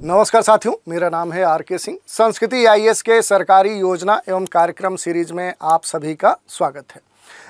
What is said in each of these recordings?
नमस्कार साथियों, मेरा नाम है आर.के. सिंह। संस्कृति आईएएस के सरकारी योजना एवं कार्यक्रम सीरीज में आप सभी का स्वागत है।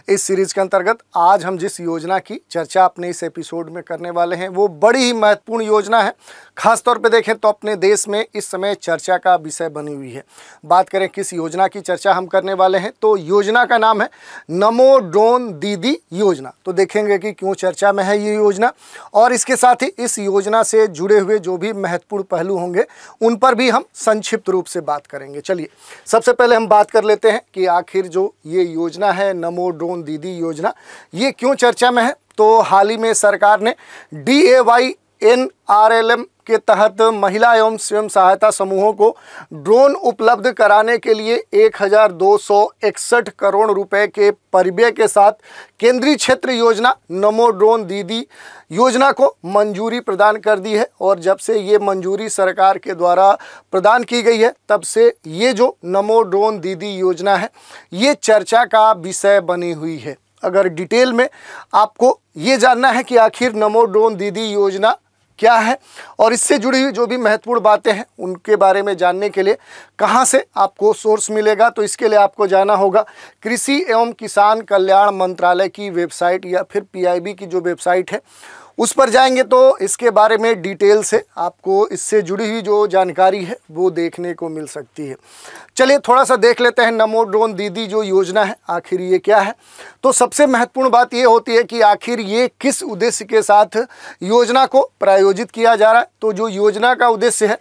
इस सीरीज के अंतर्गत आज हम जिस योजना की चर्चा अपने इस एपिसोड में करने वाले हैं वो बड़ी ही महत्वपूर्ण योजना है। खास तौर पे देखें तो अपने देश में इस समय चर्चा का विषय बनी हुई है। बात करें किस योजना की चर्चा हम करने वाले हैं तो योजना का नाम है नमो ड्रोन दीदी योजना। तो देखेंगे कि क्यों चर्चा में है ये योजना और इसके साथ ही इस योजना से जुड़े हुए जो भी महत्वपूर्ण पहलू होंगे उन पर भी हम संक्षिप्त रूप से बात करेंगे। चलिए सबसे पहले हम बात कर लेते हैं कि आखिर जो ये योजना है नमो ड्रोन दीदी योजना ये क्यों चर्चा में है। तो हाल ही में सरकार ने DAYNRLM के तहत महिला एवं स्वयं सहायता समूहों को ड्रोन उपलब्ध कराने के लिए 1261 करोड़ रुपए के परिव्यय के साथ केंद्रीय क्षेत्र योजना नमो ड्रोन दीदी योजना को मंजूरी प्रदान कर दी है। और जब से ये मंजूरी सरकार के द्वारा प्रदान की गई है तब से ये जो नमो ड्रोन दीदी योजना है ये चर्चा का विषय बनी हुई है। अगर डिटेल में आपको ये जानना है कि आखिर नमो ड्रोन दीदी योजना क्या है और इससे जुड़ी हुई जो भी महत्वपूर्ण बातें हैं उनके बारे में जानने के लिए कहां से आपको सोर्स मिलेगा, तो इसके लिए आपको जाना होगा कृषि एवं किसान कल्याण मंत्रालय की वेबसाइट या फिर PIB की जो वेबसाइट है उस पर जाएंगे तो इसके बारे में डिटेल से आपको इससे जुड़ी हुई जो जानकारी है वो देखने को मिल सकती है। चलिए थोड़ा सा देख लेते हैं नमो ड्रोन दीदी जो योजना है आखिर ये क्या है। तो सबसे महत्वपूर्ण बात ये होती है कि आखिर ये किस उद्देश्य के साथ योजना को प्रायोजित किया जा रहा है। तो जो योजना का उद्देश्य है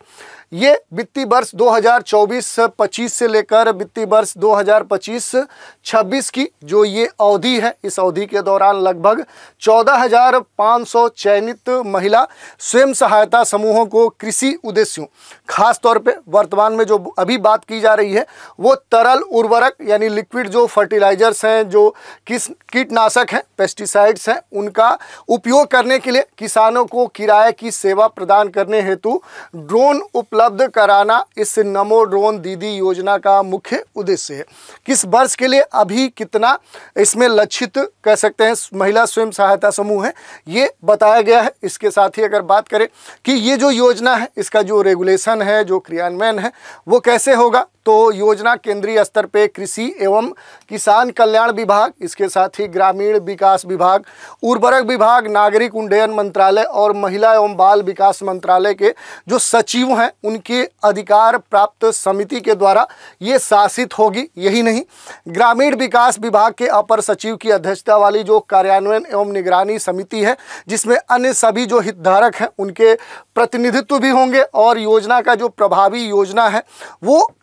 ये वित्तीय वर्ष 2024-25 से लेकर वित्तीय वर्ष 2025-26 की जो ये अवधि है इस अवधि के दौरान लगभग 14,500 चयनित महिला स्वयं सहायता समूहों को कृषि उद्देश्यों, खास तौर पे वर्तमान में जो अभी बात की जा रही है वो तरल उर्वरक यानी लिक्विड जो फर्टिलाइजर्स हैं, जो कीटनाशक हैं, पेस्टिसाइड्स हैं, उनका उपयोग करने के लिए किसानों को किराए की सेवा प्रदान करने हेतु ड्रोन उपलब्ध कराना इस नमो ड्रोन दीदी योजना का मुख्य उद्देश्य है। किस वर्ष के लिए अभी कितना इसमें लक्षित कह सकते हैं महिला स्वयं सहायता समूह है ये बताया गया है। इसके साथ ही अगर बात करें कि ये जो योजना है इसका जो रेगुलेशन है, जो क्रियान्वयन है वो कैसे होगा, तो योजना केंद्रीय स्तर पे कृषि एवं किसान कल्याण विभाग, इसके साथ ही ग्रामीण विकास विभाग, उर्वरक विभाग, नागरिक उड्डयन मंत्रालय और महिला एवं बाल विकास मंत्रालय के जो सचिव हैं उनके अधिकार प्राप्त समिति के द्वारा ये शासित होगी। यही नहीं, ग्रामीण विकास विभाग के अपर सचिव की अध्यक्षता वाली जो कार्यान्वयन एवं निगरानी समिति है जिसमें अन्य सभी जो हितधारक हैं उनके प्रतिनिधित्व भी होंगे और योजना का जो प्रभावी योजना है वो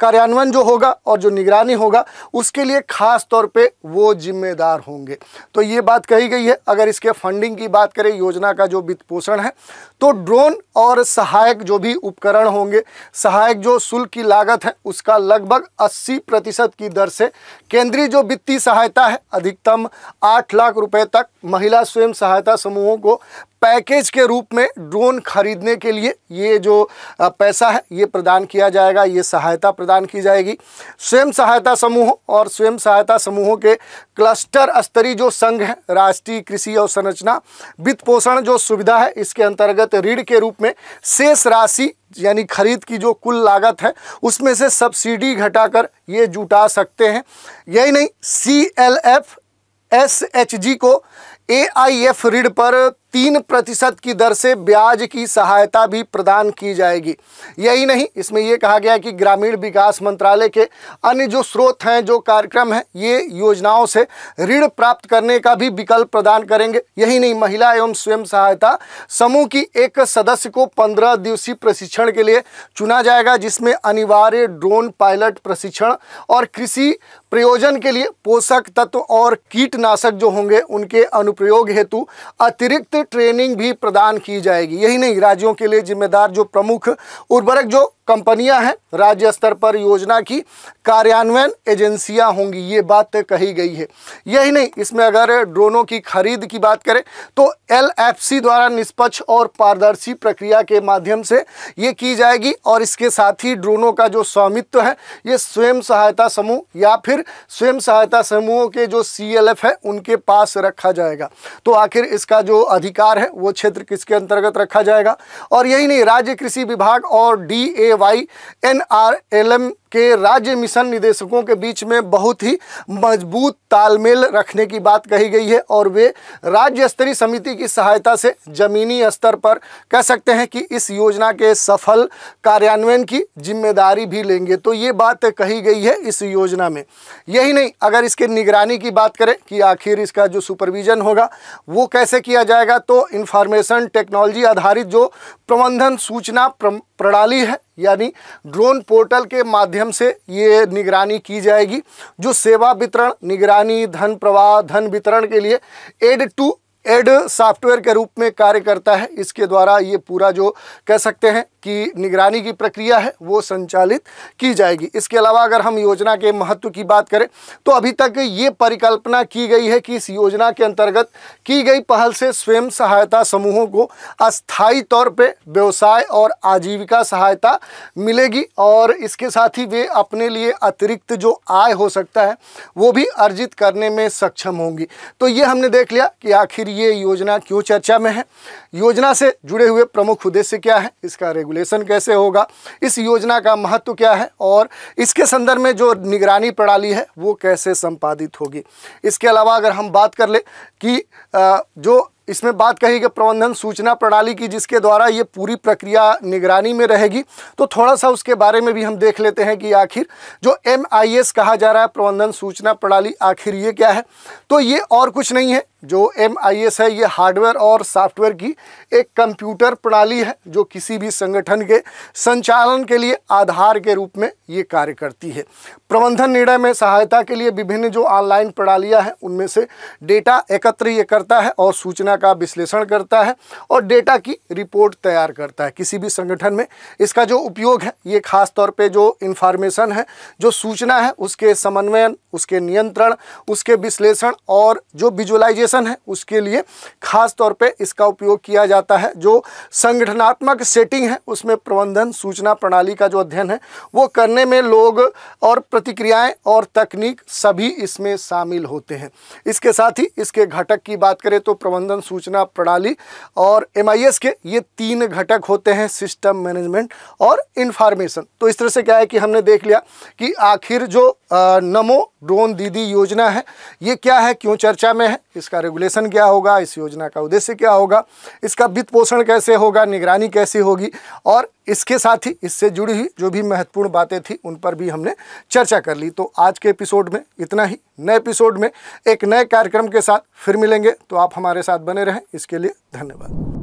कार्यान्वयन जो होगा और जो निगरानी होगा उसके लिए खास तौर पे वो जिम्मेदार होंगे। तो ये बात कही गई है। अगर इसके फंडिंग की बात करें, योजना का जो वित्त पोषण है तो ड्रोन और सहायक जो भी उपकरण होंगे, सहायक जो शुल्क की लागत है उसका लगभग 80% की दर से केंद्रीय जो वित्तीय सहायता है अधिकतम 8 लाख रुपए तक महिला स्वयं सहायता समूहों को पैकेज के रूप में ड्रोन खरीदने के लिए ये जो पैसा है ये प्रदान किया जाएगा, ये सहायता प्रदान की जाएगी। स्वयं सहायता समूह और स्वयं सहायता समूहों के क्लस्टर स्तरीय जो संघ है, राष्ट्रीय कृषि अवसंरचना वित्त पोषण जो सुविधा है इसके अंतर्गत ऋण के रूप में शेष राशि यानी खरीद की जो कुल लागत है उसमें से सब्सिडी घटाकर ये जुटा सकते हैं। यही नहीं, CLF SHG को AIF ऋण पर 3% की दर से ब्याज की सहायता भी प्रदान की जाएगी। यही नहीं, इसमें यह कहा गया है कि ग्रामीण विकास मंत्रालय के अन्य जो स्रोत हैं, जो कार्यक्रम हैं, ये योजनाओं से ऋण प्राप्त करने का भी विकल्प प्रदान करेंगे। यही नहीं, महिला एवं स्वयं सहायता समूह की एक सदस्य को 15 दिवसीय प्रशिक्षण के लिए चुना जाएगा जिसमें अनिवार्य ड्रोन पायलट प्रशिक्षण और कृषि प्रयोजन के लिए पोषक तत्व और कीटनाशक जो होंगे उनके अनुप्रयोग हेतु अतिरिक्त ट्रेनिंग भी प्रदान की जाएगी। यही नहीं, राज्यों के लिए जिम्मेदार जो प्रमुख उर्वरक जो कंपनियां हैं राज्य स्तर पर योजना की कार्यान्वयन एजेंसियां होंगी, ये बात कही गई है। यही नहीं, इसमें अगर ड्रोनों की खरीद की बात करें तो LFC द्वारा निष्पक्ष और पारदर्शी प्रक्रिया के माध्यम से ये की जाएगी और इसके साथ ही ड्रोनों का जो स्वामित्व है ये स्वयं सहायता समूह या फिर स्वयं सहायता समूहों के जो CLF है उनके पास रखा जाएगा। तो आखिर इसका जो अधिकार है वो क्षेत्र किसके अंतर्गत रखा जाएगा? और यही नहीं, राज्य कृषि विभाग और DAY/NRLM के राज्य मिशन निदेशकों के बीच में बहुत ही मजबूत तालमेल रखने की बात कही गई है और वे राज्य स्तरीय समिति की सहायता से जमीनी स्तर पर कह सकते हैं कि इस योजना के सफल कार्यान्वयन की जिम्मेदारी भी लेंगे। तो ये बात कही गई है इस योजना में। यही नहीं, अगर इसके निगरानी की बात करें कि आखिर इसका जो सुपरविजन होगा वो कैसे किया जाएगा, तो इंफॉर्मेशन टेक्नोलॉजी आधारित जो प्रबंधन सूचना प्रणाली है यानी ड्रोन पोर्टल के माध्यम से ये निगरानी की जाएगी। जो सेवा वितरण, निगरानी, धन प्रवाह, धन वितरण के लिए एड टू एड सॉफ्टवेयर के रूप में कार्य करता है। इसके द्वारा ये पूरा जो कह सकते हैं कि निगरानी की प्रक्रिया है वो संचालित की जाएगी। इसके अलावा अगर हम योजना के महत्व की बात करें तो अभी तक ये परिकल्पना की गई है कि इस योजना के अंतर्गत की गई पहल से स्वयं सहायता समूहों को अस्थायी तौर पे व्यवसाय और आजीविका सहायता मिलेगी और इसके साथ ही वे अपने लिए अतिरिक्त जो आय हो सकता है वो भी अर्जित करने में सक्षम होंगी। तो ये हमने देख लिया कि आखिर ये योजना क्यों चर्चा में है, योजना से जुड़े हुए प्रमुख उद्देश्य क्या है, इसका रेगुलेशन कैसे होगा, इस योजना का महत्व क्या है और इसके संदर्भ में जो निगरानी प्रणाली है वो कैसे संपादित होगी। इसके अलावा अगर हम बात कर ले कि जो इसमें बात कही कि प्रबंधन सूचना प्रणाली की जिसके द्वारा ये पूरी प्रक्रिया निगरानी में रहेगी, तो थोड़ा सा उसके बारे में भी हम देख लेते हैं कि आखिर जो MIS कहा जा रहा है प्रबंधन सूचना प्रणाली, आखिर ये क्या है। तो ये और कुछ नहीं है, जो MIS है ये हार्डवेयर और सॉफ्टवेयर की एक कंप्यूटर प्रणाली है जो किसी भी संगठन के संचालन के लिए आधार के रूप में ये कार्य करती है। प्रबंधन निर्णय में सहायता के लिए विभिन्न जो ऑनलाइन प्रणालियां हैं उनमें से डेटा एकत्र ये करता है और सूचना का विश्लेषण करता है और डेटा की रिपोर्ट तैयार करता है। किसी भी संगठन में इसका जो उपयोग है ये खास तौर पे जो इंफॉर्मेशन है, जो सूचना है उसके समन्वयन, उसके नियंत्रण, उसके विश्लेषण और जो विजुअलाइजेशन है उसके लिए खास तौर पे इसका उपयोग किया जाता है। जो संगठनात्मक सेटिंग है उसमें प्रबंधन सूचना प्रणाली का जो अध्ययन है वो करने में लोग और प्रतिक्रियाएं और तकनीक सभी इसमें शामिल होते हैं। इसके साथ ही इसके घटक की बात करें तो प्रबंधन सूचना प्रणाली और MIS के ये 3 घटक होते हैं, सिस्टम, मैनेजमेंट और इंफॉर्मेशन। तो इस तरह से क्या है कि हमने देख लिया कि आखिर जो नमो ड्रोन दीदी योजना है ये क्या है, क्यों चर्चा में है, इसका रेगुलेशन क्या होगा, इस योजना का उद्देश्य क्या होगा, इसका वित्त पोषण कैसे होगा, निगरानी कैसी होगी और इसके साथ ही इससे जुड़ी हुई जो भी महत्वपूर्ण बातें थी उन पर भी हमने चर्चा कर ली। तो आज के एपिसोड में इतना ही। नए एपिसोड में एक नए कार्यक्रम के साथ फिर मिलेंगे, तो आप हमारे साथ बने रहें। इसके लिए धन्यवाद।